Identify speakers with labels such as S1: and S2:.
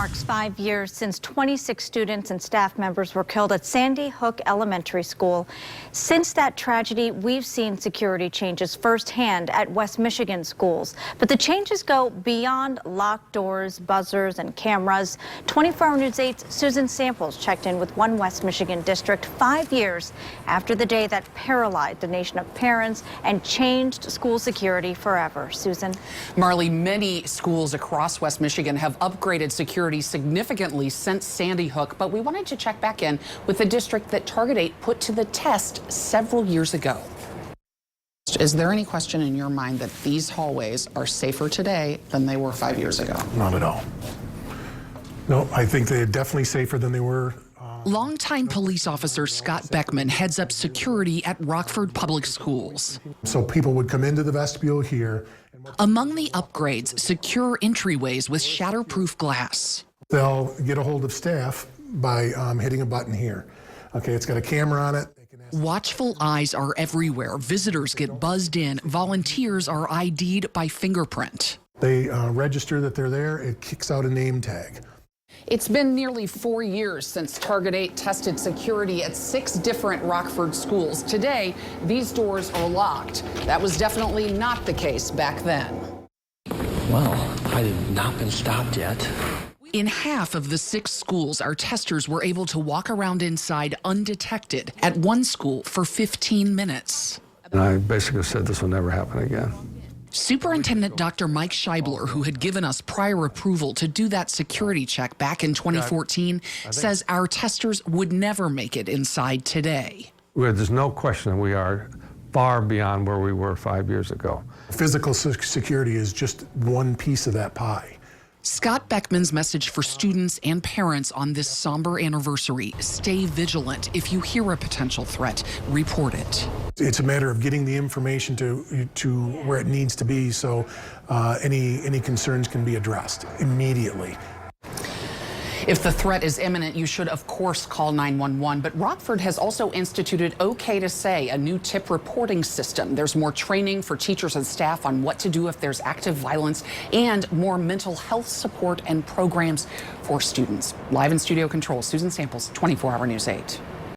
S1: marks 5 years since 26 students and staff members were killed at Sandy Hook Elementary School. Since that tragedy, we've seen security changes firsthand at West Michigan schools. But the changes go beyond locked doors, buzzers, and cameras. 24 Hour News 8's Susan Samples checked in with one West Michigan district 5 years after the day that paralyzed a nation of parents and changed school security forever. Susan?
S2: Marley, many schools across West Michigan have upgraded security significantly since Sandy Hook, but we wanted to check back in with the district that Target 8 put to the test several years ago. Is there any question in your mind that these hallways are safer today than they were 5 years ago?
S3: Not at all. No, I think they're definitely safer than they were.
S4: Longtime police officer Scott Beckman heads up security at Rockford Public Schools.
S3: So people would come into the vestibule here.
S4: Among the upgrades, secure entryways with shatterproof glass.
S3: They'll get a hold of staff by hitting a button here. Okay, it's got a camera on it.
S4: Watchful eyes are everywhere. Visitors get buzzed in. Volunteers are ID'd by fingerprint.
S3: They register that they're there. It kicks out a name tag.
S2: It's been nearly 4 years since Target 8 tested security at 6 different Rockford schools. Today, these doors are locked. That was definitely not the case back then.
S5: Well, I have not been stopped yet.
S4: In half of the 6 schools, our testers were able to walk around inside undetected. At one school for 15 minutes.
S6: And I basically said this will never happen again.
S4: Superintendent Dr. Mike Scheibler, who had given us prior approval to do that security check back in 2014, says our testers would never make it inside today.
S6: There's no question that we are far beyond where we were 5 years ago.
S3: Physical security is just one piece of that pie.
S4: Scott Beckman's message for students and parents on this somber anniversary: stay vigilant. If you hear a potential threat, report it.
S3: It's a matter of getting the information to where it needs to be, so any concerns can be addressed immediately.
S2: If the threat is imminent, you should, of course, call 911. But Rockford has also instituted OK to Say, a new tip reporting system. There's more training for teachers and staff on what to do if there's active violence, and more mental health support and programs for students. Live in studio control, Susan Samples, 24 Hour News 8.